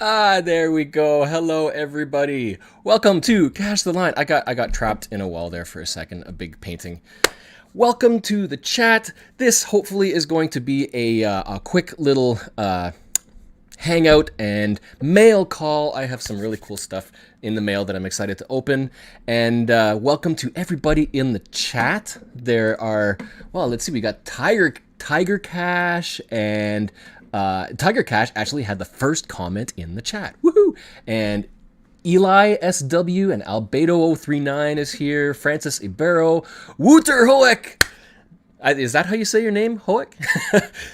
There we go. Hello, everybody. Welcome to Cache the Line. I got trapped in a wall there for a second, a big painting. Welcome to the chat. This hopefully is going to be a quick little hangout and mail call. I have some really cool stuff in the mail that I'm excited to open. And welcome to everybody in the chat. There are, well, let's see, we got Tiger Cache and Tiger Cache actually had the first comment in the chat. Woohoo! And Eli SW and Albedo039 is here. Francis Ibero. Wouter Hoek! Is that how you say your name, Hoek?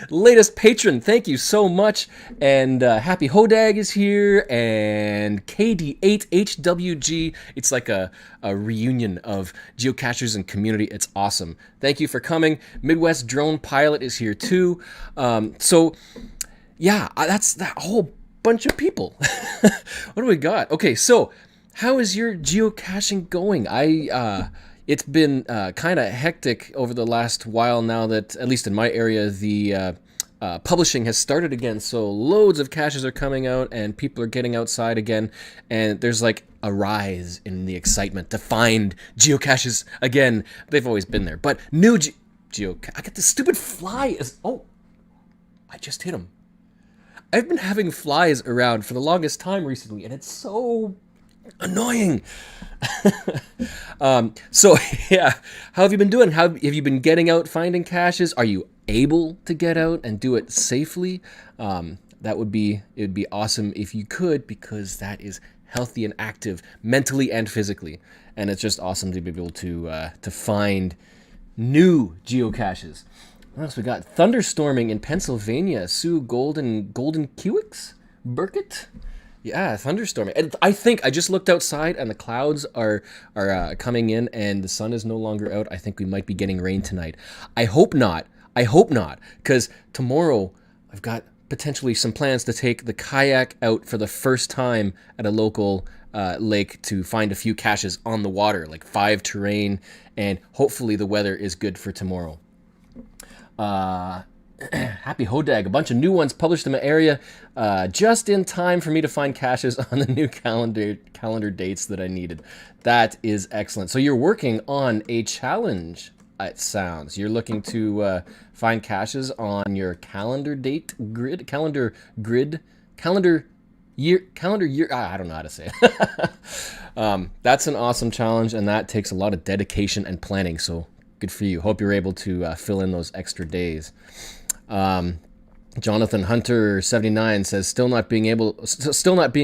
Latest patron, thank you so much. And Happy Hodag is here. And KD8HWG. It's like a reunion of geocachers and community. It's awesome. Thank you for coming. Midwest Drone Pilot is here too. So, yeah, that's that whole bunch of people. What do we got? Okay, so how is your geocaching going? It's been kind of hectic over the last while now that, at least in my area, the publishing has started again. So loads of caches are coming out and people are getting outside again. And there's like a rise in the excitement to find geocaches again. They've always been there. But new geocache. I got this stupid fly. Oh, I just hit him. I've been having flies around for the longest time recently, and it's so annoying. So yeah, how have you been doing? How have you been getting out finding caches? Are you able to get out and do it safely? It would be awesome if you could, because that is healthy and active mentally and physically, and it's just awesome to be able to find new geocaches. What else we got? Thunderstorming in Pennsylvania. Sue Golden Kiwix? Burkett? Yeah, thunderstorming. And I think I just looked outside and the clouds are coming in and the sun is no longer out. I think we might be getting rain tonight. I hope not. Because tomorrow I've got potentially some plans to take the kayak out for the first time at a local lake to find a few caches on the water, like 5 terrain, and hopefully the weather is good for tomorrow. Happy Hodag, a bunch of new ones published in my area just in time for me to find caches on the new calendar dates that I needed. That is excellent. So you're working on a challenge, it sounds. You're looking to find caches on your calendar year. I don't know how to say it. That's an awesome challenge, and that takes a lot of dedication and planning. So good for you. Hope you're able to fill in those extra days. Jonathan Hunter 79 says still not being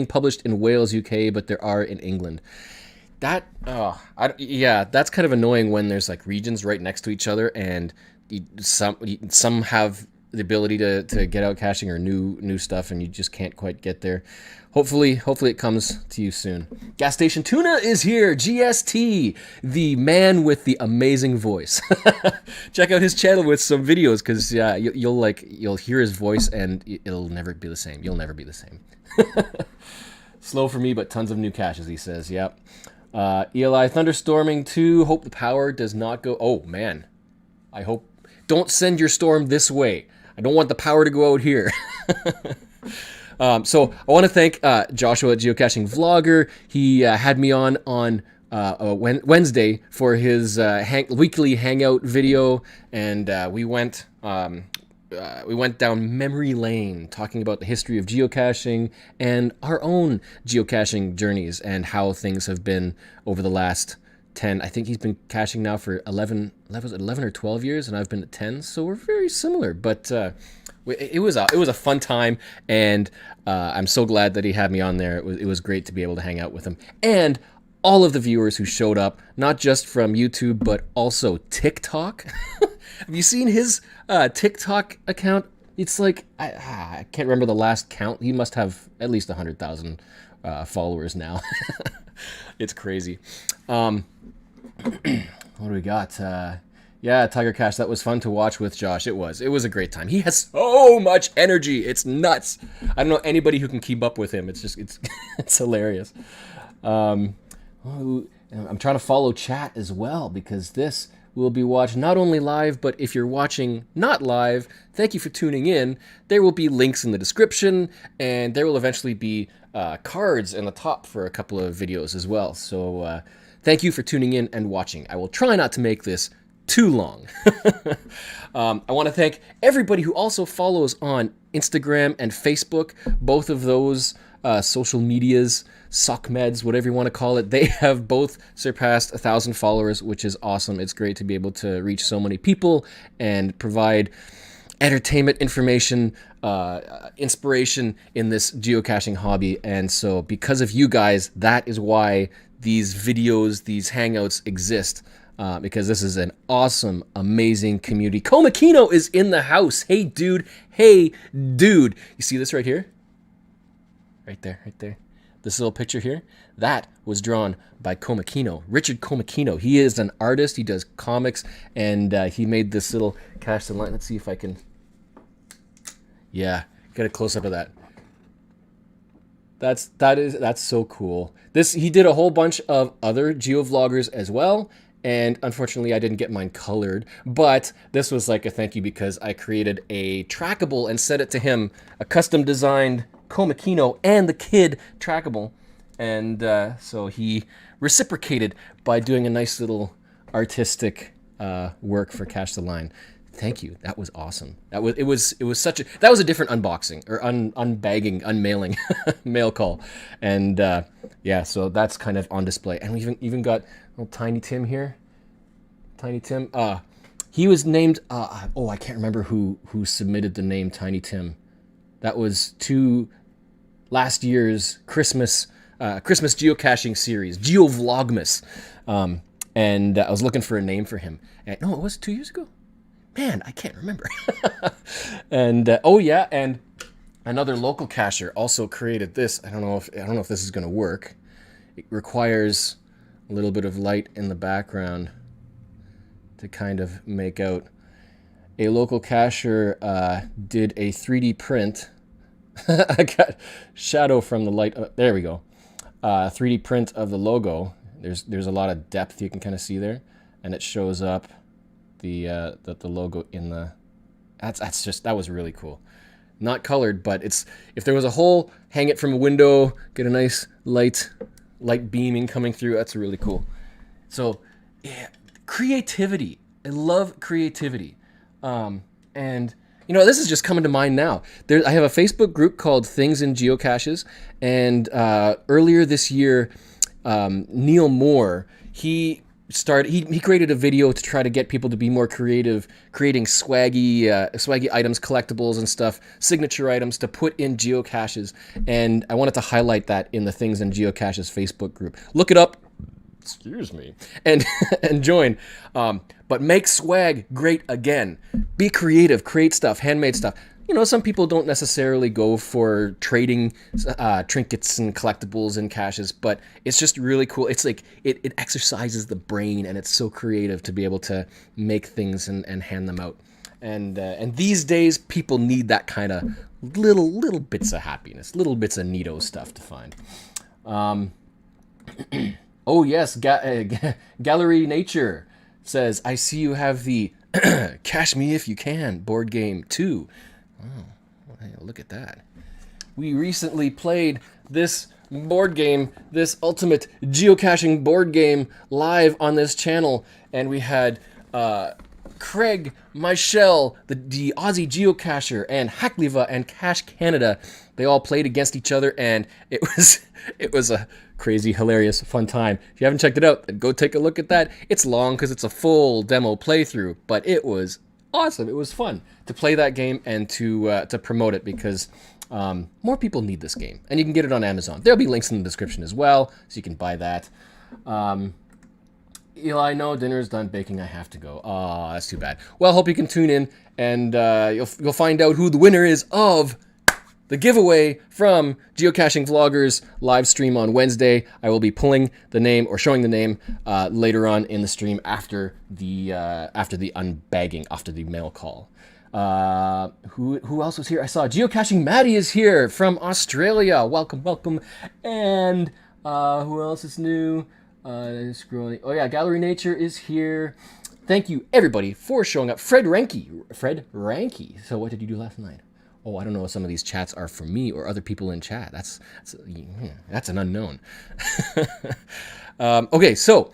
published in Wales, UK, but there are in England. That's kind of annoying when there's like regions right next to each other, and some have the ability to get out caching or new stuff, and you just can't quite get there. Hopefully it comes to you soon. Gas Station Tuna is here. GST, the man with the amazing voice. Check out his channel with some videos, because yeah, you'll hear his voice and it'll never be the same. You'll never be the same. Slow for me, but tons of new caches, he says. Yep. Eli thunderstorming too. Hope the power does not go. Oh man, I hope. Don't send your storm this way. I don't want the power to go out here. So I want to thank Joshua at Geocaching Vlogger. He had me on Wednesday for his weekly hangout video, and we went down memory lane talking about the history of geocaching and our own geocaching journeys and how things have been over the last 10. I think he's been caching now for 11 or 12 years, and I've been at 10, so we're very similar. But it was a fun time, and I'm so glad that he had me on there. It was great to be able to hang out with him, and all of the viewers who showed up, not just from YouTube but also TikTok. Have you seen his TikTok account? It's like I can't remember the last count. He must have at least 100,000 followers now. It's crazy. What do we got? Yeah, Tiger Cache, that was fun to watch with Josh. It was a great time. He has so much energy. It's nuts. I don't know anybody who can keep up with him. It's it's hilarious. I'm trying to follow chat as well, because this will be watched not only live, but if you're watching not live, thank you for tuning in. There will be links in the description, and there will eventually be cards in the top for a couple of videos as well. So thank you for tuning in and watching. I will try not to make this too long. I want to thank everybody who also follows on Instagram and Facebook. Both of those social medias, SOCMEDs, whatever you want to call it, they have both surpassed 1,000 followers, which is awesome. It's great to be able to reach so many people and provide entertainment, information, inspiration in this geocaching hobby. And so because of you guys, that is why these videos, these hangouts exist. Because this is an awesome, amazing community. Komakino is in the house. Hey, dude. Hey, dude. You see this right here? Right there, right there. This little picture here, that was drawn by Komakino, Richard Komakino. He is an artist. He does comics, and he made this little cache the line. Let's see if I can. Yeah, get a close up of that. That's so cool. He did a whole bunch of other geo-vloggers as well. And unfortunately, I didn't get mine colored, but this was like a thank you because I created a trackable and sent it to him, a custom designed Komakino and the kid trackable. And so he reciprocated by doing a nice little artistic work for Cache the Line. Thank you. That was awesome. That was a different unboxing or unbagging, unmailing mail call. And yeah, so that's kind of on display. And we even got little Tiny Tim here. Tiny Tim. He was named oh, I can't remember who submitted the name Tiny Tim. That was to last year's Christmas geocaching series, GeoVlogmas. And I was looking for a name for him. And no, it was 2 years ago. Man, I can't remember. And oh yeah, and another local cacher also created this. I don't know if this is going to work. It requires a little bit of light in the background to kind of make out. A local cacher did a 3D print. I got shadow from the light. There we go. 3D print of the logo. There's a lot of depth you can kind of see there, and it shows up the logo in the. That was really cool. Not colored, but if there was a hole, hang it from a window, get a nice light beaming coming through. That's really cool. So yeah, creativity. I love creativity. And you know, this is just coming to mind now. I have a Facebook group called Things in Geocaches, and earlier this year, Neil Moore, he created a video to try to get people to be more creative, creating swaggy items, collectibles and stuff, signature items to put in geocaches. And I wanted to highlight that in the Things in Geocaches Facebook group. Look it up. Excuse me. And join. But make swag great again. Be creative. Create stuff. Handmade stuff. You know, some people don't necessarily go for trading trinkets and collectibles and caches, but it's just really cool. It's like it exercises the brain, and it's so creative to be able to make things and hand them out. And these days, people need that kind of little bits of happiness, little bits of neato stuff to find. Oh yes, Gallery Nature says, I see you have the Cache Me If You Can board game too. Oh, hey, look at that. We recently played this board game, this ultimate geocaching board game, live on this channel, and we had Craig, Michelle, the Aussie geocacher, and Hackliva and Cache Canada. They all played against each other, and it was a crazy, hilarious, fun time. If you haven't checked it out, then go take a look at that. It's long because it's a full demo playthrough, but it was awesome. It was fun to play that game and to promote it because more people need this game, and you can get it on Amazon. There'll be links in the description as well, so you can buy that. Eli, no, dinner's done baking. I have to go. Oh, that's too bad. Well, hope you can tune in, and you'll find out who the winner is of the giveaway from Geocaching Vloggers live stream on Wednesday. I will be pulling the name or showing the name later on in the stream after the unbagging, after the mail call. Who else was here? I saw Geocaching Maddie is here from Australia. Welcome, welcome. And who else is new? Scrolling. Oh yeah, Gallery Nature is here. Thank you, everybody, for showing up. Fred Ranky. So what did you do last night? Oh, I don't know if some of these chats are for me or other people in chat. That's an unknown. Okay, so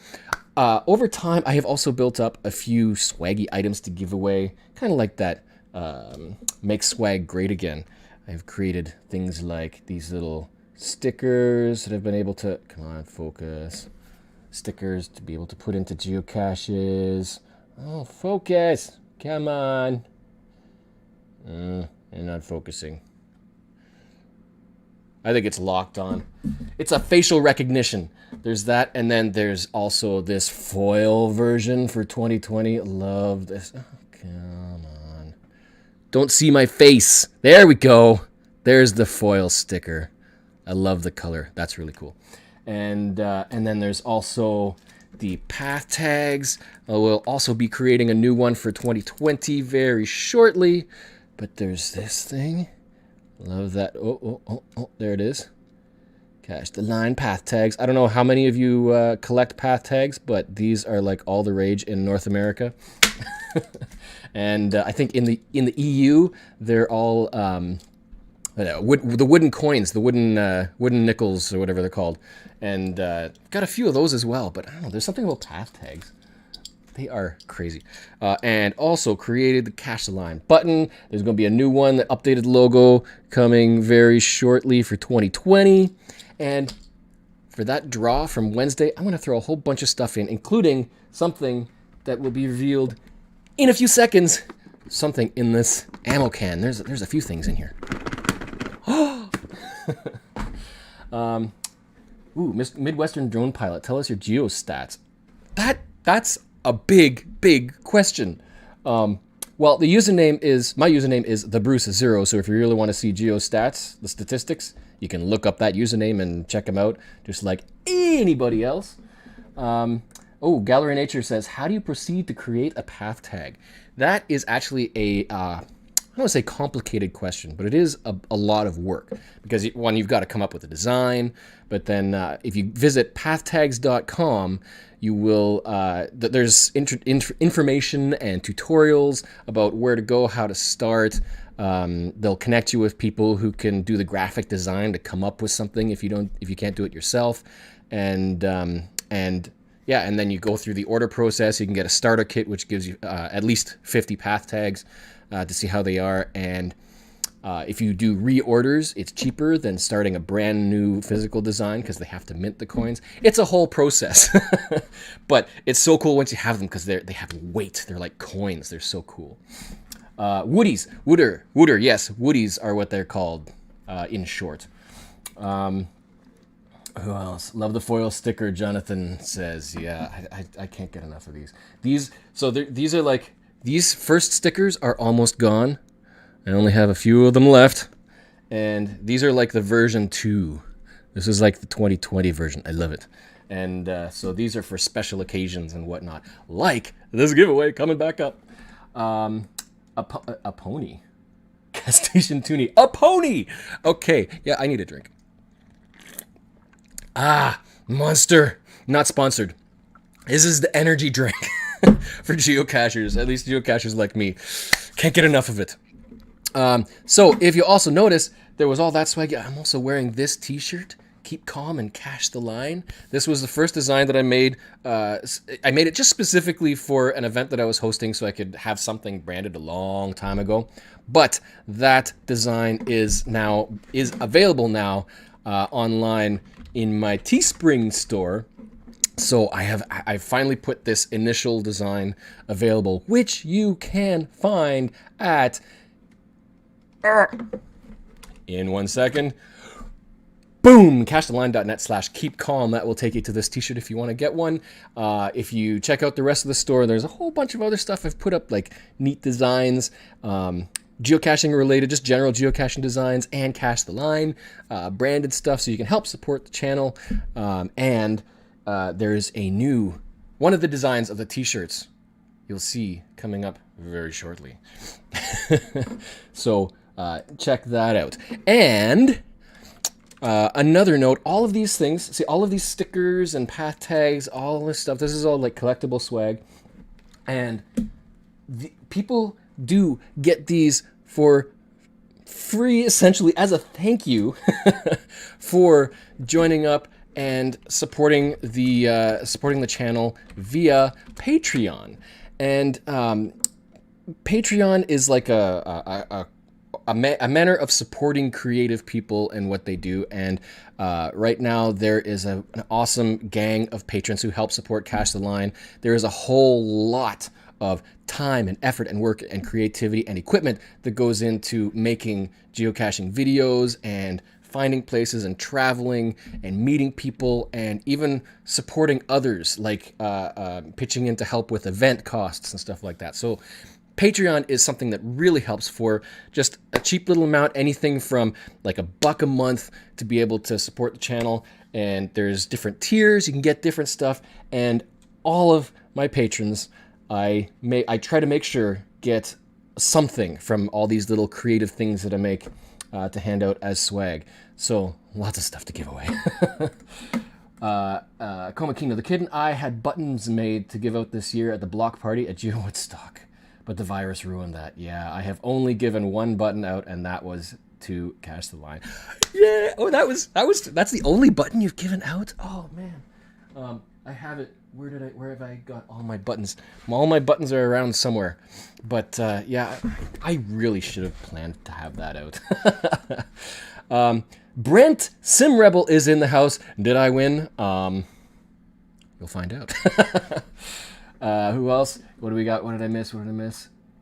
over time, I have also built up a few swaggy items to give away, kind of like that make swag great again. I've created things like these little stickers that I've been able to, come on, focus, stickers to be able to put into geocaches. Oh, focus, come on. You're not focusing. I think it's locked on. It's a facial recognition. There's that, and then there's also this foil version for 2020. Love this. Oh, come on. Don't see my face. There we go. There's the foil sticker. I love the color. That's really cool. And then there's also the path tags. We'll also be creating a new one for 2020 very shortly. But there's this thing. Love that. Oh, there it is. Cache the line path tags. I don't know how many of you collect path tags, but these are like all the rage in North America. And I think in the EU, they're all the wooden coins, the wooden nickels or whatever they're called. And got a few of those as well. But I don't know, there's something about path tags. They are crazy. And also created the Cache the Line button. There's going to be a new one, the updated logo coming very shortly for 2020. And for that draw from Wednesday, I'm going to throw a whole bunch of stuff in, including something that will be revealed in a few seconds. Something in this ammo can. There's a few things in here. Midwestern drone pilot, tell us your geo stats. That's a big question. Well, my username is TheBruce0. So if you really want to see geo stats, the statistics, you can look up that username and check them out, just like anybody else. Gallery Nature says, how do you proceed to create a path tag? That is actually I don't want to say complicated question, but it is a lot of work because one, you've got to come up with a design, but then if you visit pathtags.com, you will, there's information and tutorials about where to go, how to start. They'll connect you with people who can do the graphic design to come up with something if you can't do it yourself. And then you go through the order process. You can get a starter kit, which gives you at least 50 path tags to see how they are. And if you do reorders, it's cheaper than starting a brand new physical design because they have to mint the coins. It's a whole process, but it's so cool once you have them because they have weight. They're like coins. They're so cool. Woodies, Wooder, yes, Woodies are what they're called in short. Who else? Love the foil sticker, Jonathan says. Yeah, I can't get enough of these. These are like, these first stickers are almost gone. I only have a few of them left. And these are like the version 2. This is like the 2020 version. I love it. And so these are for special occasions and whatnot. Like this giveaway coming back up. A pony. Gas station toonie. A pony! Okay, yeah, I need a drink. Monster. Not sponsored. This is the energy drink for geocachers. At least geocachers like me. Can't get enough of it. So if you also notice, there was all that swag. I'm also wearing this t-shirt. Keep calm and cache the line. This was the first design that I made. I made it just specifically for an event that I was hosting so I could have something branded a long time ago. But that design is available now online in my Teespring store. So I finally put this initial design available, which you can find at in 1 second. Boom! cachetheline.net/keep calm. That will take you to this t-shirt if you want to get one. If you check out the rest of the store, there's a whole bunch of other stuff I've put up, like neat designs, geocaching related, just general geocaching designs, and Cache the Line, branded stuff so you can help support the channel. And there's a new one of the designs of the t-shirts you'll see coming up very shortly. So check that out. And another note, all of these things, see all of these stickers and path tags, all this stuff, this is all like collectible swag. And people do get these for free, essentially, as a thank you for joining up and supporting the channel via Patreon. And Patreon is like a manner of supporting creative people and what they do. And right now there is an awesome gang of patrons who help support Cache the Line. There is a whole lot of time and effort and work and creativity and equipment that goes into making geocaching videos and finding places and traveling and meeting people and even supporting others, like pitching in to help with event costs and stuff like that. So Patreon is something that really helps for just a cheap little amount, anything from like $1 a month to be able to support the channel. And there's different tiers, you can get different stuff. And all of my patrons, I try to make sure get something from all these little creative things that I make to hand out as swag. So lots of stuff to give away. Coma Kino, the kid and I had buttons made to give out this year at the block party at Geo Woodstock, but the virus ruined that. Yeah, I have only given one button out, and that was to Cache the Line. Yeah. Oh, that's the only button you've given out. Oh man. I have it. Where have I got all my buttons? All my buttons are around somewhere. But yeah, I really should have planned to have that out. Brent Simrebel is in the house. Did I win? You'll find out. Who else? What do we got? What did I miss?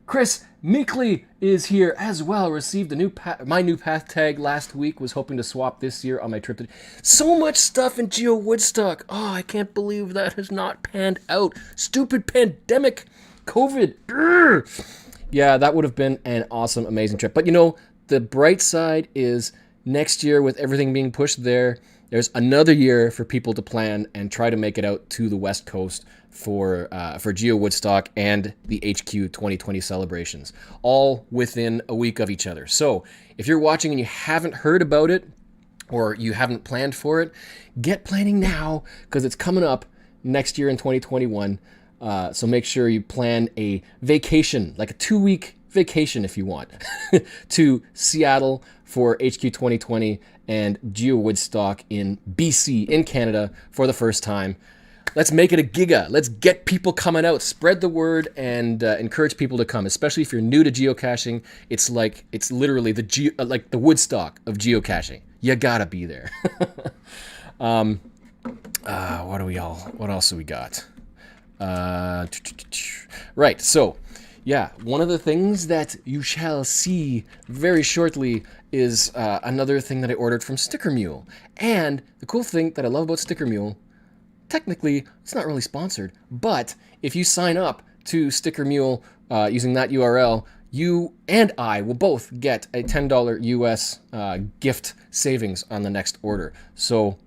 Chris Meekley is here as well. Received my new path tag last week. Was hoping to swap this year on my trip to... So much stuff in Geo Woodstock. Oh, I can't believe that has not panned out. Stupid pandemic. COVID. Urgh. Yeah, that would have been an awesome, amazing trip. But you know, the bright side is next year with everything being pushed there's another year for people to plan and try to make it out to the West Coast for Geo Woodstock and the HQ 2020 celebrations, all within a week of each other. So if you're watching and you haven't heard about it or you haven't planned for it, get planning now because it's coming up next year in 2021. So make sure you plan a vacation, like a 2-week vacation if you want, to Seattle for HQ 2020 and Geo Woodstock in BC in Canada for the first time. Let's make it a giga. Let's get people coming out. Spread the word and encourage people to come, especially if you're new to geocaching. It's literally the Woodstock of geocaching. You gotta be there. What else do we got? Right, so yeah, one of the things that you shall see very shortly is another thing that I ordered from Sticker Mule. And the cool thing that I love about Sticker Mule, technically, it's not really sponsored, but if you sign up to Sticker Mule using that URL, you and I will both get a $10 US gift savings on the next order. So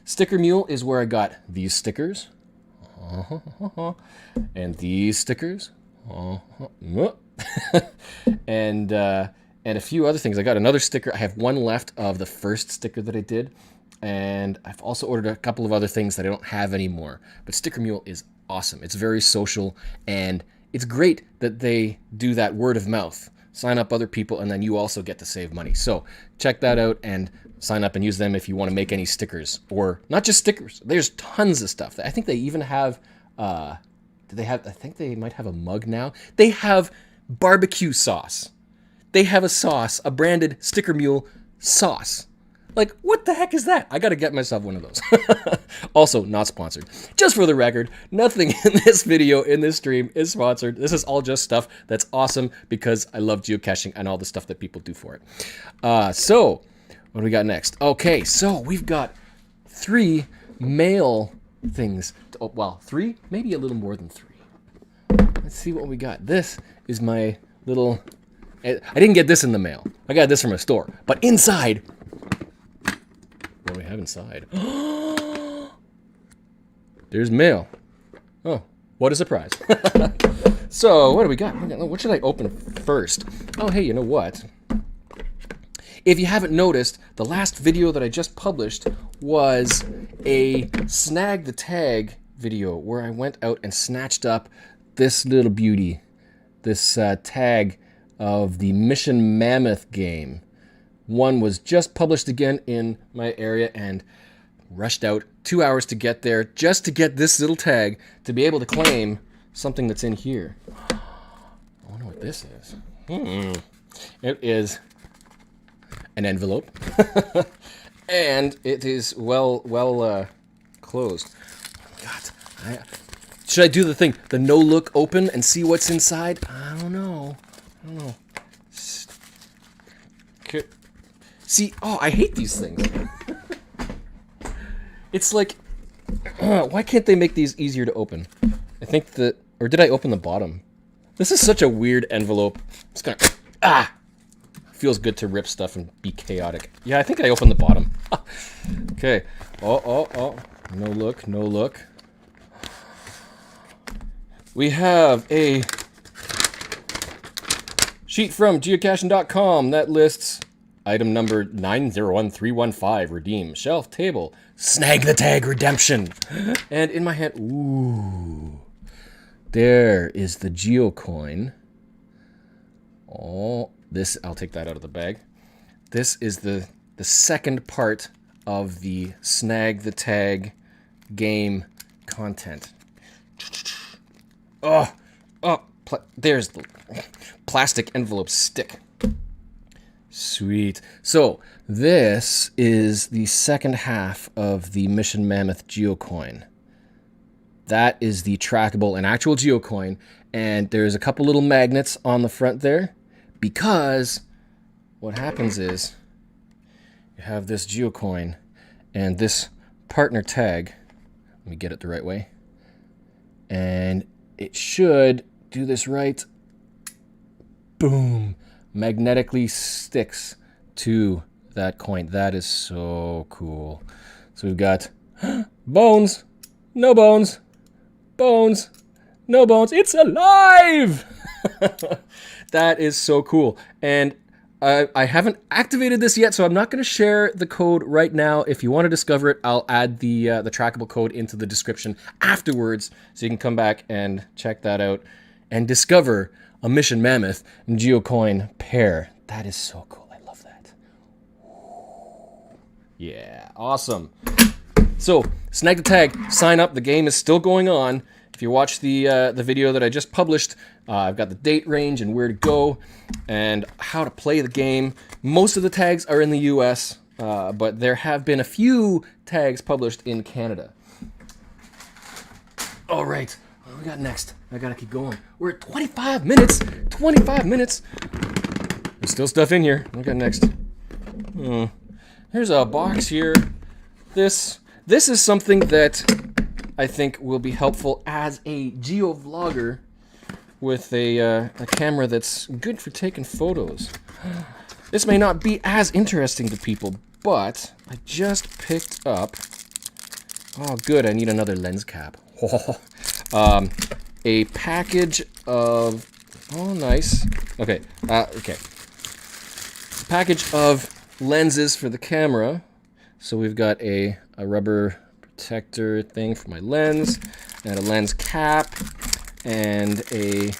Sticker Mule is where I got these stickers. And these stickers. And a few other things. I got another sticker. I have one left of the first sticker that I did. And I've also ordered a couple of other things that I don't have anymore. But Sticker Mule is awesome. It's very social, and it's great that they do that word of mouth. Sign up other people, and then you also get to save money. So check that out and sign up and use them if you want to make any stickers. Or not just stickers. There's tons of stuff. I think they even have... I think they might have a mug now. They have barbecue sauce. They have a sauce, a branded Sticker Mule sauce. Like, what the heck is that? I got to get myself one of those. Also, not sponsored. Just for the record, nothing in this video, in this stream, is sponsored. This is all just stuff that's awesome because I love geocaching and all the stuff that people do for it. So, what do we got next? Okay, so we've got 3 mail things. Oh, well, 3? Maybe a little more than 3. Let's see what we got. This is my little... I didn't get this in the mail. I got this from a store. But inside... What do we have inside? There's mail. Oh, what a surprise. So, what do we got? What should I open first? Oh, hey, you know what? If you haven't noticed, the last video that I just published was a Snag the Tag video where I went out and snatched up this little beauty. This tag of the Mission Mammoth game. One was just published again in my area and rushed out 2 hours to get there just to get this little tag to be able to claim something that's in here. I wonder what this is. It is an envelope. And it is well closed. God, should I do the thing, the no look open and see what's inside? I don't know. See, oh, I hate these things. It's like, why can't they make these easier to open? I think that, or did I open the bottom? This is such a weird envelope. It's gonna, feels good to rip stuff and be chaotic. Yeah, I think I opened the bottom. Okay. Oh. No look. We have a sheet from geocaching.com that lists item number 901315, redeem, shelf, table, snag the tag redemption. And in my hand, ooh, there is the geocoin. Oh, this, I'll take that out of the bag. This is the second part of the snag the tag game content. Oh, there's the plastic envelope stick. Sweet. So this is the second half of the Mission Mammoth geocoin. That is the trackable and actual geocoin, and there's a couple little magnets on the front there, because what happens is you have this geocoin and this partner tag. Let me get it the right way. And it should do this right. Boom. Magnetically sticks to that coin. That is so cool. So we've got bones, no bones, bones, no bones. It's alive! That is so cool. And I haven't activated this yet, so I'm not going to share the code right now. If you want to discover it, I'll add the trackable code into the description afterwards, so you can come back and check that out and discover a Mission Mammoth and geocoin pair. That is so cool. I love that. Yeah, awesome. So, snag the tag, sign up. The game is still going on. If you watch the video that I just published, I've got the date range and where to go and how to play the game. Most of the tags are in the US, but there have been a few tags published in Canada. All right, what do we got next? I gotta keep going. We're at 25 minutes. 25 minutes. There's still stuff in here. What do we got next? There's a box here. This is something that I think will be helpful as a geo-vlogger with a camera that's good for taking photos. This may not be as interesting to people, but I just picked up... Oh, good, I need another lens cap. A package of... Oh, nice. Okay, okay. Package of lenses for the camera. So we've got a rubber protector thing for my lens, and a lens cap, and a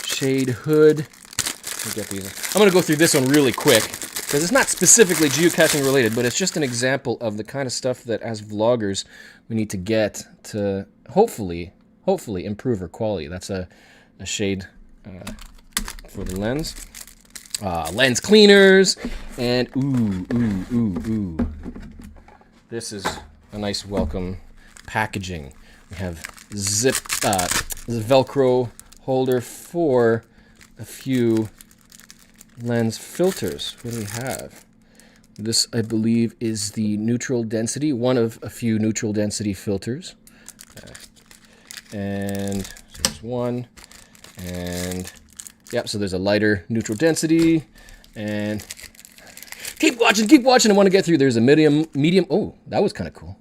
shade hood. Let me get these. I'm going to go through this one really quick, because it's not specifically geocaching related, but it's just an example of the kind of stuff that as vloggers we need to get to hopefully improve our quality. That's a shade for the lens. Lens cleaners, and ooh. This is a nice welcome packaging. We have zip Velcro holder for a few lens filters. What do we have? This, I believe, is the neutral density, one of a few neutral density filters. And so there's one, and yep, so there's a lighter neutral density, and keep watching, I want to get through. There's a medium, oh, that was kind of cool.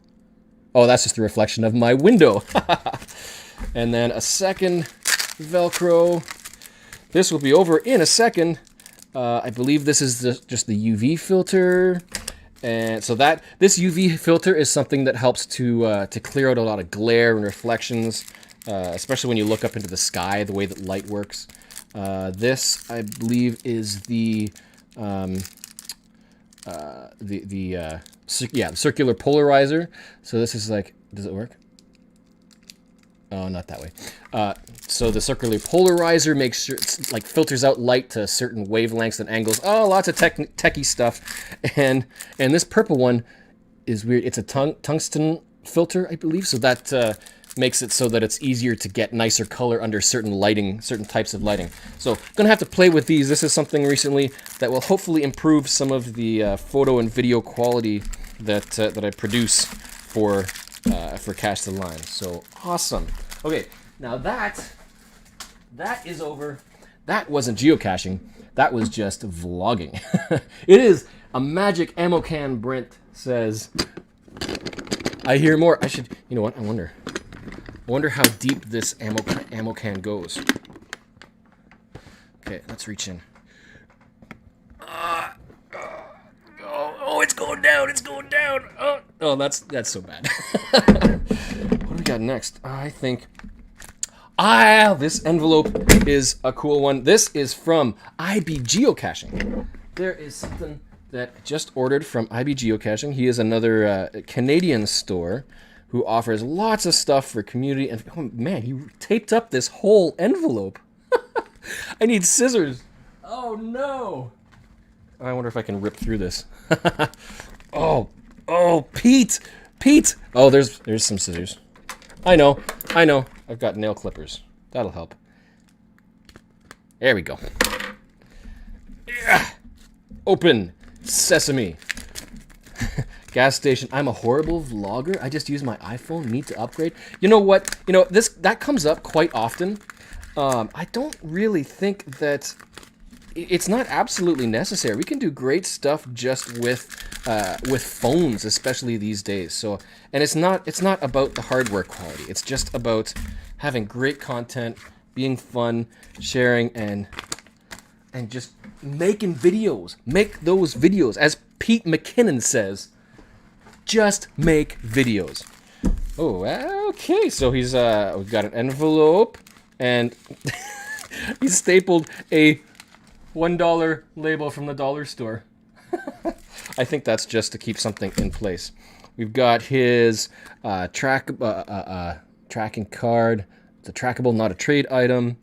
Oh, that's just the reflection of my window. And then a second Velcro. This will be over in a second. I believe this is just the UV filter. And so this UV filter is something that helps to clear out a lot of glare and reflections especially when you look up into the sky, the way that light works. This, I believe, is the circular polarizer. So this is like, does it work? Oh, not that way. So the circular polarizer makes sure it's like filters out light to certain wavelengths and angles. Oh, lots of techie stuff. And this purple one is weird. It's a tungsten filter, I believe. So that makes it so that it's easier to get nicer color under certain types of lighting. So gonna have to play with these. This is something recently that will hopefully improve some of the photo and video quality that I produce for Cache the Line. So awesome. Okay, now that is over. That wasn't geocaching. That was just vlogging. It is a magic ammo can. Brent says, I hear more. I should, you know what? I wonder how deep this ammo can goes. Okay, let's reach in. Oh, it's going down. It's going down. Oh, that's so bad. What do we got next? I think. This envelope is a cool one. This is from IB Geocaching. There is something that I just ordered from IB Geocaching. He is another Canadian store who offers lots of stuff for community. And oh man, he taped up this whole envelope. I need scissors. Oh no. I wonder if I can rip through this. Oh, Pete. Oh, there's some scissors. I know. I've got nail clippers. That'll help. There we go. Yeah. Open sesame. Gas station. I'm a horrible vlogger. I just use my iPhone. Need to upgrade. You know what? That comes up quite often. I don't really think that it's not absolutely necessary. We can do great stuff just with phones, especially these days. So, and it's not about the hardware quality. It's just about having great content, being fun, sharing, and just making videos. Make those videos, as Pete McKinnon says. Just make videos. Oh, okay. So he's we've got an envelope, and he stapled a $1 label from the dollar store. I think that's just to keep something in place. We've got his tracking card. It's a trackable, not a trade item.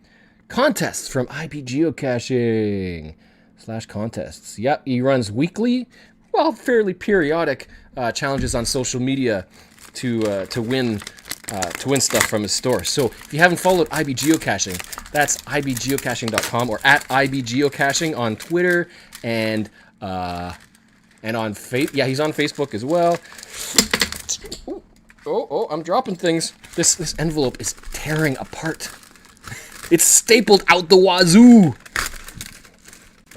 Contests from IP Geocaching /contests. Yep, he runs weekly, well, fairly periodic challenges on social media to win stuff from his store. So if you haven't followed IB Geocaching, that's ibgeocaching.com or at IB Geocaching on Twitter and on Facebook. Yeah, he's on Facebook as well. Oh, I'm dropping things. This envelope is tearing apart. It's stapled out the wazoo.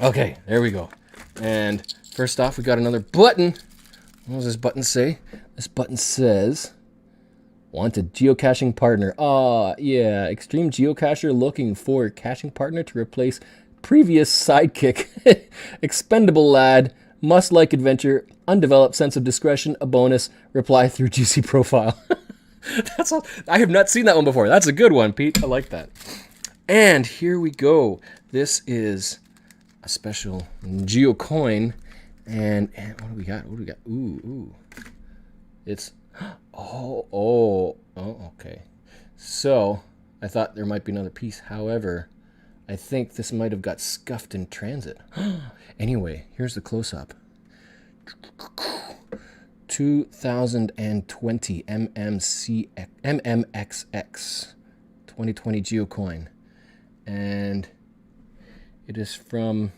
Okay, there we go. And first off, we got another button. What does this button say? This button says, wanted geocaching partner. Yeah, extreme geocacher looking for caching partner to replace previous sidekick. Expendable lad, must like adventure, undeveloped sense of discretion, a bonus, reply through GC profile. That's all. I have not seen that one before. That's a good one, Pete. I like that. And here we go. This is a special geocoin. And what do we got? Ooh. It's okay. So I thought there might be another piece. However, I think this might have got scuffed in transit. Anyway, here's the close-up. 2020 MMXX 2020 geocoin. And it is from,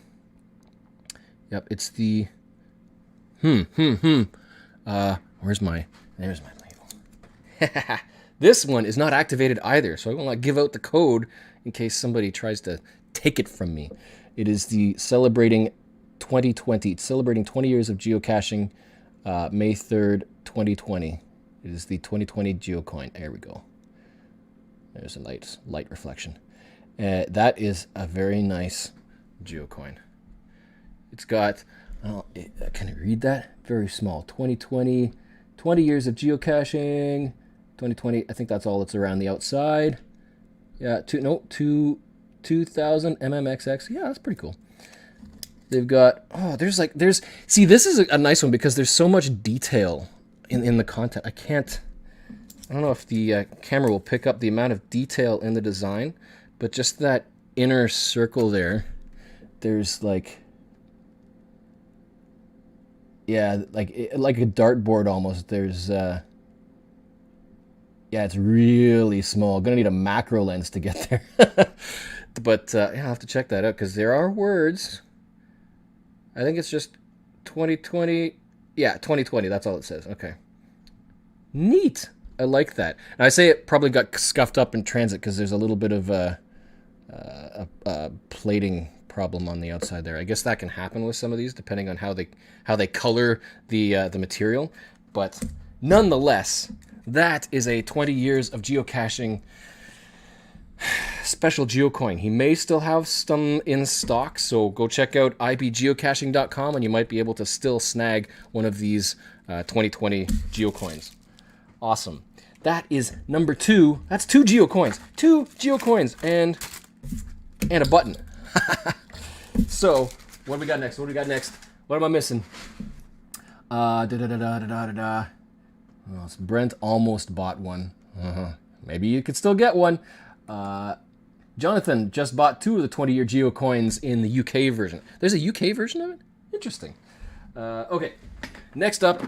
yep, it's the, there's my label. This one is not activated either, so I will not give out the code in case somebody tries to take it from me. It is the celebrating 2020. It's celebrating 20 years of geocaching, May 3rd, 2020. It is the 2020 geocoin. There we go. There's a light reflection. That is a very nice geocoin. It's got, can I read that? Very small. 2020, 20 years of geocaching, 2020. I think that's all that's around the outside. Yeah, 2000 MMXX. Yeah, that's pretty cool. They've got, see, this is a nice one because there's so much detail in the content. I don't know if the camera will pick up the amount of detail in the design, but just that inner circle there, there's like, yeah, like a dartboard almost. There's, yeah, it's really small. Gonna need a macro lens to get there. But yeah, I'll have to check that out because there are words. I think it's just 2020. Yeah, 2020. That's all it says. Okay. Neat. I like that. And I say it probably got scuffed up in transit because there's a little bit of a plating problem on the outside there. I guess that can happen with some of these depending on how they color the material. But nonetheless, that is a 20 years of geocaching special geocoin. He may still have some in stock, so go check out ibgeocaching.com and you might be able to still snag one of these 2020 geocoins. Awesome. That is number 2. That's 2 geocoins. 2 geocoins and a button. So, what do we got next? What am I missing? Oh, so Brent almost bought one. Maybe you could still get one. Jonathan just bought 2 of the 20-year geocoins in the UK version. There's a UK version of it? Interesting. Okay, next up.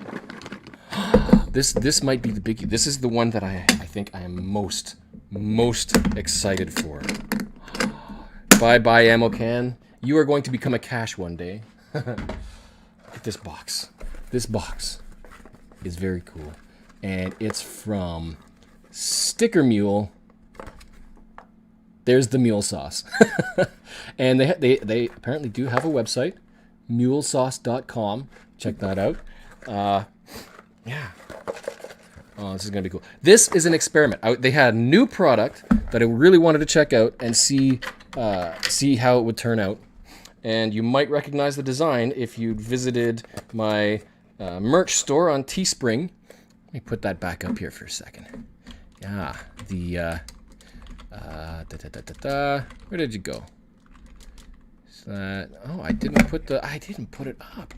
This might be the biggie. This is the one that I think I am most excited for. Bye, ammo can. You are going to become a cache one day. Look at this box. This box is very cool. And it's from Sticker Mule. There's the mule sauce. And they apparently do have a website, mulesauce.com. Check that out. Yeah. Oh, this is going to be cool. This is an experiment. They had a new product that I really wanted to check out and see how it would turn out. And you might recognize the design if you visited my merch store on Teespring. Let me put that back up here for a second. Yeah, where did you go? Oh, I didn't put it up.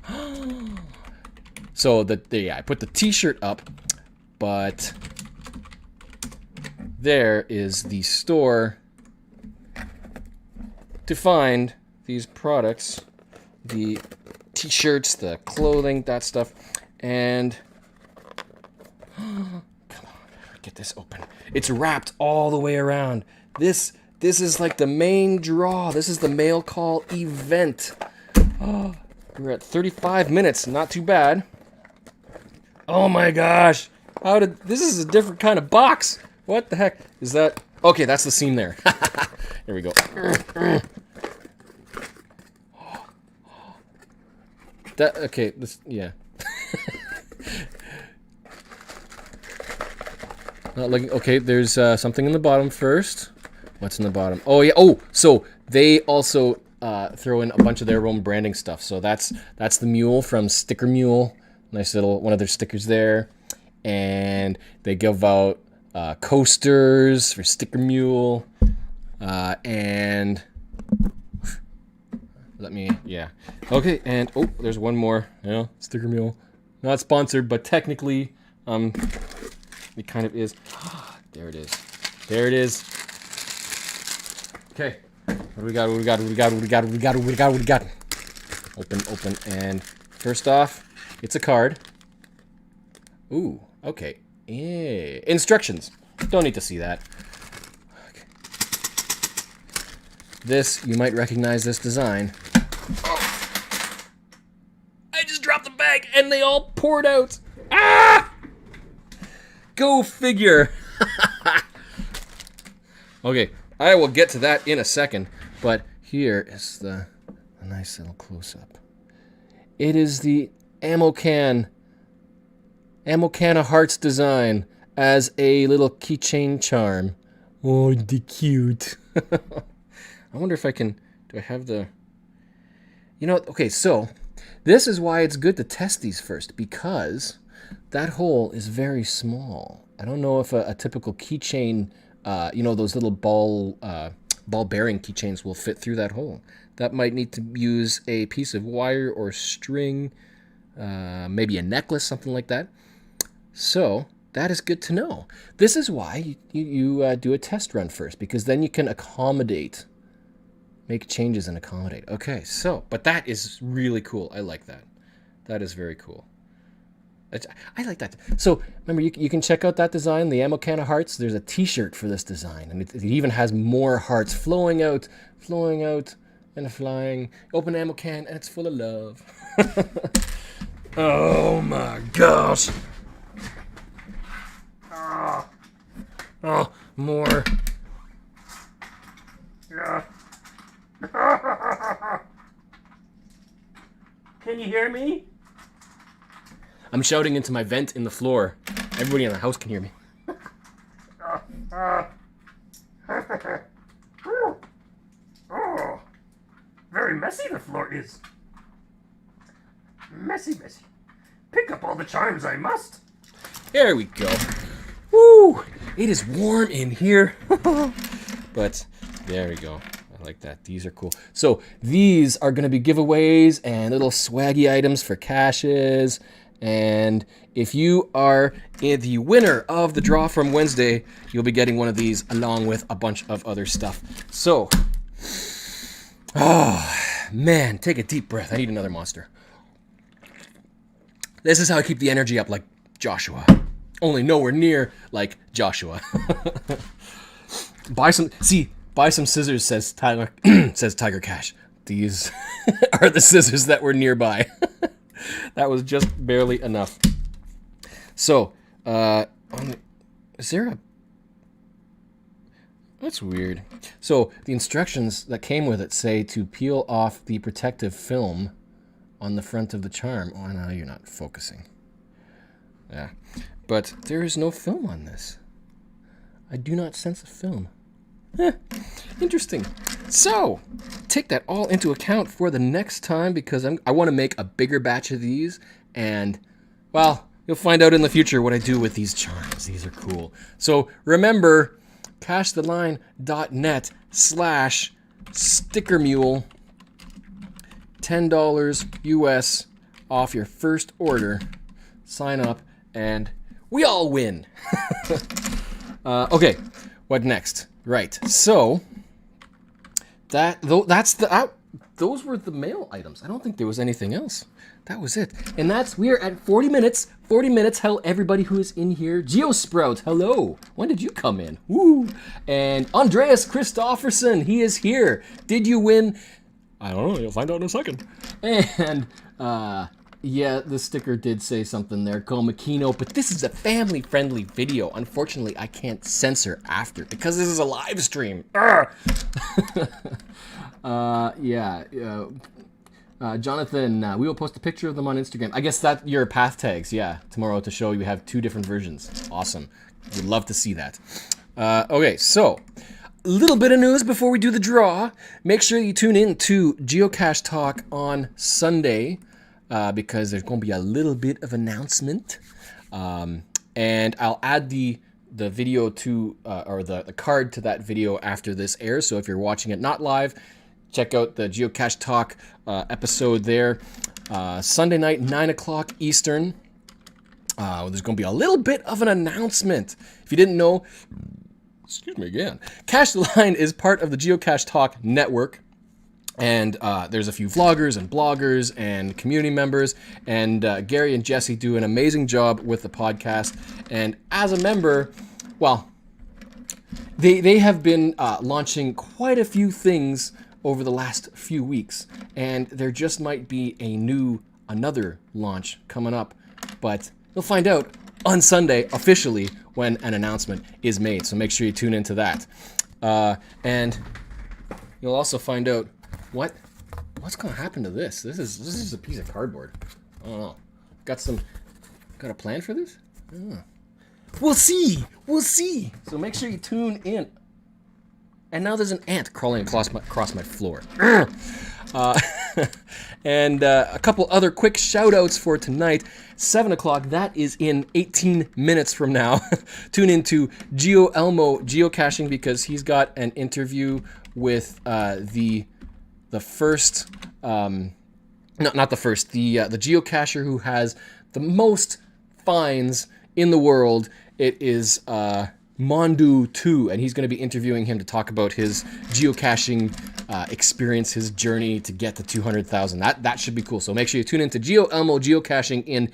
So I put the T-shirt up, but there is the store to find these products, the T-shirts, the clothing, that stuff, and come on, get this open. It's wrapped all the way around. This is like the main draw. This is the mail call event. Oh, we're at 35 minutes. Not too bad. Oh my gosh. This is a different kind of box. What the heck is that? Okay, that's the seam there. Here we go. Yeah. Okay, there's something in the bottom first. What's in the bottom? Oh yeah. Oh, so they also throw in a bunch of their own branding stuff. So that's the mule from Sticker Mule. Nice little one of their stickers there. And they give out coasters for Sticker Mule. And yeah. Okay, and there's one more. Yeah, Sticker Mule. Not sponsored, but technically, it kind of is. There it is. There it is. Okay. What do we got? Open. And first off, it's a card. Ooh, okay. Yeah. Instructions. Don't need to see that. Okay. This, you might recognize this design. I just dropped the bag and they all poured out. Ah! Go figure. Okay, I will get to that in a second, but here is a nice little close-up. It is the ammo can of hearts design as a little keychain charm. Oh, the cute. I wonder if I can, do I have the, okay, so this is why it's good to test these first, because that hole is very small. I don't know if a typical keychain, you know, those little ball bearing keychains will fit through that hole. That might need to use a piece of wire or string, maybe a necklace, something like that. So that is good to know. This is why you do a test run first, because then you can accommodate, make changes and accommodate. Okay, so, but that is really cool. I like that. That is very cool. I like that. So remember, you can check out that design, the ammo can of hearts. There's a t-shirt for this design, and it even has more hearts flowing out, and flying. Open ammo can, and it's full of love. Oh my gosh. Oh, more. Can you hear me? I'm shouting into my vent in the floor. Everybody in the house can hear me. Oh, very messy the floor is. Messy. Pick up all the charms I must. There we go. Woo! It is warm in here. But there we go. I like that. These are cool. So these are going to be giveaways and little swaggy items for caches. And if you are the winner of the draw from Wednesday, you'll be getting one of these along with a bunch of other stuff. So, oh man, take a deep breath. I need another monster. This is how I keep the energy up, like Joshua. Only nowhere near like Joshua. Buy some scissors, says Tyler, says Tiger Cash. These are the scissors that were nearby. That was just barely enough. So, is there a... That's weird. So, the instructions that came with it say to peel off the protective film on the front of the charm. Oh, no, you're not focusing. Yeah. But there is no film on this. I do not sense a film. Interesting. So, take that all into account for the next time, because I want to make a bigger batch of these, and, well, you'll find out in the future what I do with these charms. These are cool. So, remember, cashtheline.net/stickermule, $10 US off your first order. Sign up, and we all win. Okay, what next? Right, so those were the mail items. I don't think there was anything else. That was it. And we are at 40 minutes. 40 minutes. Hello, everybody who is in here. GeoSprout, hello. When did you come in? Woo. And Andreas Christofferson, he is here. Did you win? I don't know. You'll find out in a second. And yeah, the sticker did say something there, Cole Makino, but this is a family-friendly video. Unfortunately, I can't censor after because this is a live stream. Jonathan, we will post a picture of them on Instagram. I guess that your path tags, yeah, tomorrow to show you have 2 different versions. Awesome. Would love to see that. Okay, so a little bit of news before we do the draw. Make sure you tune in to Geocache Talk on Sunday. Because there's going to be a little bit of announcement. And I'll add the video to, or the card to that video after this airs. So if you're watching it not live, check out the Geocache Talk episode there. Sunday night, 9 o'clock Eastern. There's going to be a little bit of an announcement. If you didn't know, excuse me again, Cache the Line is part of the Geocache Talk Network. And there's a few vloggers and bloggers and community members, and Gary and Jesse do an amazing job with the podcast. And as a member, well, they have been launching quite a few things over the last few weeks, and there just might be another launch coming up, but you'll find out on Sunday officially when an announcement is made. So make sure you tune into that, and you'll also find out what's going to happen to this? This is a piece of cardboard. I don't know. Got a plan for this? We'll see. So make sure you tune in. And now there's an ant crawling across my floor. And a couple other quick shout outs for tonight. 7 o'clock, that is in 18 minutes from now. Tune into Geo Elmo Geocaching, because he's got an interview with the first, not the first, the geocacher who has the most finds in the world. It is Mondu2, and he's going to be interviewing him to talk about his geocaching experience, his journey to get to 200,000. That should be cool. So make sure you tune into Geo Elmo Geocaching in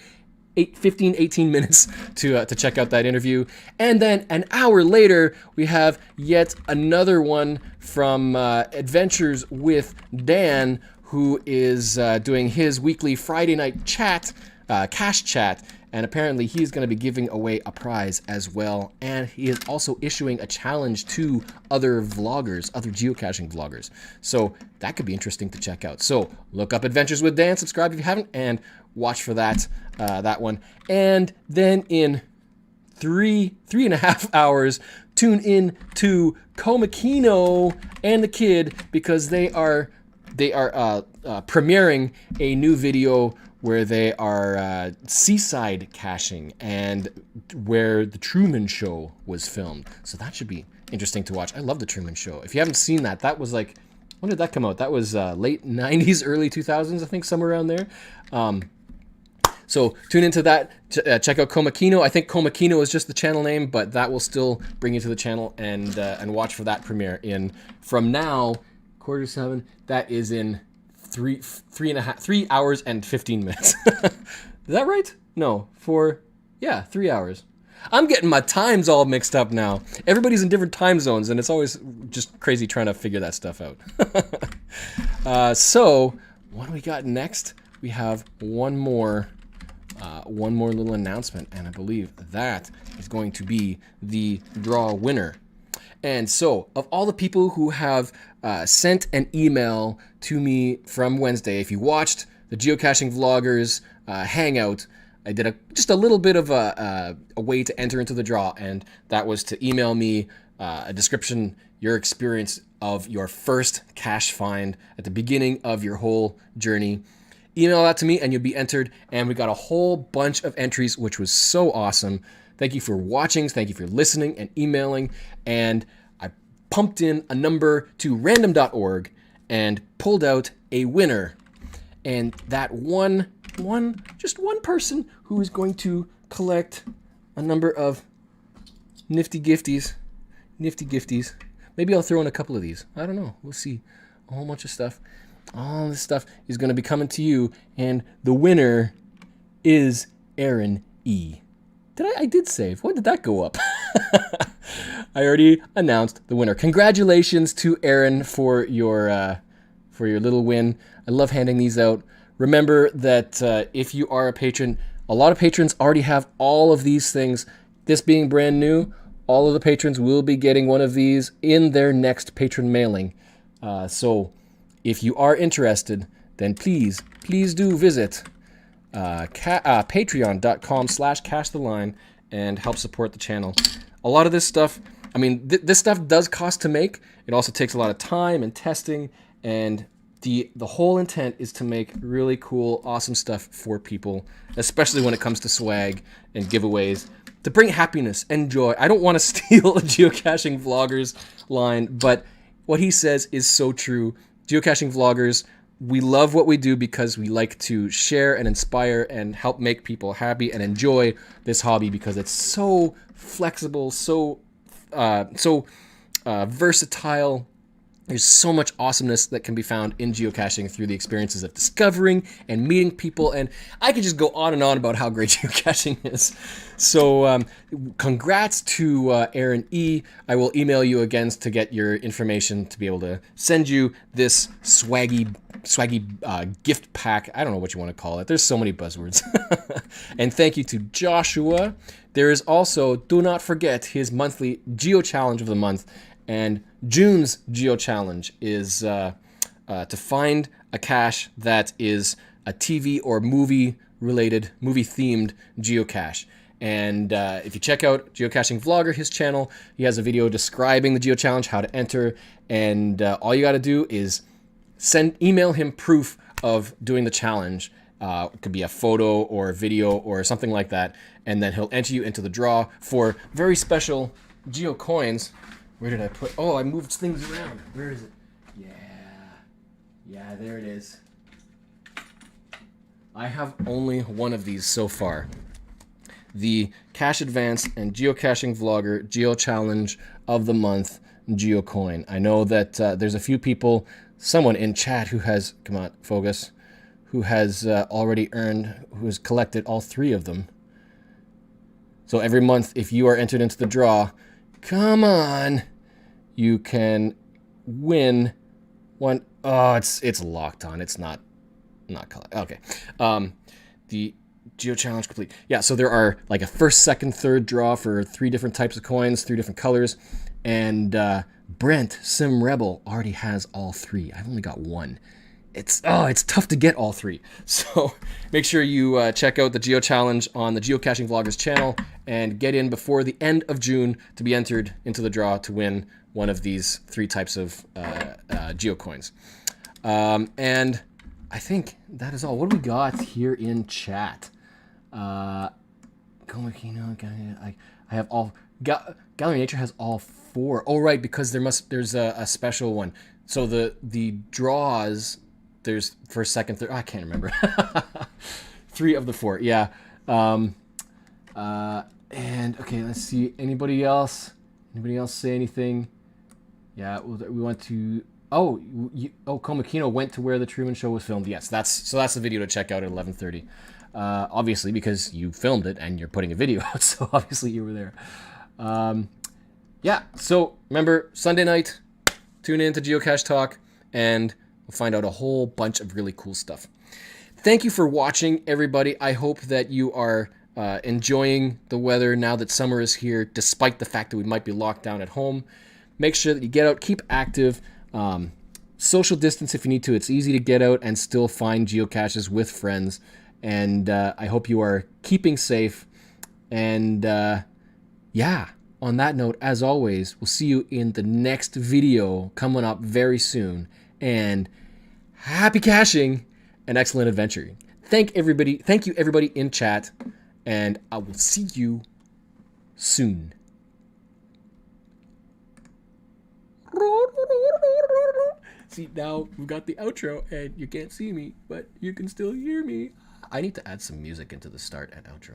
18 minutes to check out that interview. And then an hour later, we have yet another one from Adventures with Dan, who is doing his weekly Friday night chat, cache chat. And apparently he's going to be giving away a prize as well. And he is also issuing a challenge to other vloggers, other geocaching vloggers. So that could be interesting to check out. So look up Adventures with Dan, subscribe if you haven't, and watch for that one. And then in three and a half hours, tune in to Komakino and the Kid, because they are premiering a new video where they are seaside caching, and where the Truman Show was filmed. So that should be interesting to watch. I love the Truman Show. If you haven't seen that, that was like, when did that come out? That was late 90s, early 2000s, I think, somewhere around there. So tune into that. Check out Komakino. I think Komakino is just the channel name, but that will still bring you to the channel, and watch for that premiere from now, 6:45. That is in 3 hours and 15 minutes. Is that right? No, 3 hours. I'm getting my times all mixed up now. Everybody's in different time zones, and it's always just crazy trying to figure that stuff out. So what do we got next? We have one more little announcement, and I believe that is going to be the draw winner. And so, of all the people who have sent an email to me from Wednesday, if you watched the Geocaching Vloggers Hangout, I did just a little bit of a way to enter into the draw, and that was to email me a description, your experience of your first cache find at the beginning of your whole journey. Email that to me, and you'll be entered. And we got a whole bunch of entries, which was so awesome. Thank you for watching. Thank you for listening and emailing. And I pumped in a number to random.org and pulled out a winner. And that just one person who is going to collect a number of nifty gifties. Maybe I'll throw in a couple of these. I don't know. We'll see. A whole bunch of stuff. All this stuff is going to be coming to you. And the winner is Aaron E. I did save. When did that go up? I already announced the winner. Congratulations to Aaron for your little win. I love handing these out. Remember that if you are a patron, a lot of patrons already have all of these things. This being brand new, all of the patrons will be getting one of these in their next patron mailing. So if you are interested, then please do visit patreon.com/cachetheline and help support the channel. A lot of this stuff, I mean, this stuff does cost to make. It also takes a lot of time and testing, and the whole intent is to make really cool, awesome stuff for people, especially when it comes to swag and giveaways, to bring happiness and joy. I don't want to steal a Geocaching Vloggers line, but what he says is so true. Geocaching Vloggers, we love what we do because we like to share and inspire and help make people happy and enjoy this hobby, because it's so flexible, so versatile. There's so much awesomeness that can be found in geocaching through the experiences of discovering and meeting people, and I could just go on and on about how great geocaching is. So congrats to Aaron E. I will email you again to get your information to be able to send you this swaggy gift pack. I don't know what you want to call it. There's so many buzzwords. And thank you to Joshua. There is also, do not forget, his monthly Geo Challenge of the month. And June's Geo Challenge is to find a cache that is a TV or movie-themed geocache. And if you check out Geocaching Vlogger, his channel, he has a video describing the Geo Challenge, how to enter, and all you got to do is email him proof of doing the challenge. It could be a photo or a video or something like that, and then he'll enter you into the draw for very special geocoins. Where did I put? Oh, I moved things around. Where is it? Yeah, there it is. I have only one of these so far. The Cache Advanced and Geocaching Vlogger Geo Challenge of the Month Geocoin. I know that there's a few people, someone in chat who has, come on, focus, who has already earned, who has collected all 3 of them. So every month, if you are entered into the draw, come on, you can win one. Oh, it's locked on. It's not collect. Okay. The Geo Challenge complete. Yeah, so there are like a first, second, third draw for 3 different types of coins, 3 different colors, and Brent Sim Rebel already has all 3. I've only got 1. It's tough to get all 3. So make sure you check out the Geo Challenge on the Geocaching Vloggers channel and get in before the end of June to be entered into the draw to win one of these 3 types of geocoins. And I think that is all. What do we got here in chat? I have all. Gallery of Nature has all 4. Oh, right, because there's a special one. So the draws, there's first, second, third. Oh, I can't remember. 3 of the 4. Yeah. And okay, let's see. Anybody else? Anybody else say anything? Yeah, we want to. Oh, Komakino went to where the Truman Show was filmed. Yes, that's the video to check out at 11:30. Obviously, because you filmed it and you're putting a video out, so obviously you were there. Yeah, so remember, Sunday night, tune in to Geocache Talk, and we'll find out a whole bunch of really cool stuff. Thank you for watching, everybody. I hope that you are enjoying the weather now that summer is here, despite the fact that we might be locked down at home. Make sure that you get out, keep active, social distance if you need to. It's easy to get out and still find geocaches with friends. And I hope you are keeping safe. And yeah, on that note, as always, we'll see you in the next video coming up very soon. And happy caching and excellent adventuring. Thank you everybody in chat, and I will see you soon. See, now we've got the outro, and you can't see me, but you can still hear me. I need to add some music into the start and outro.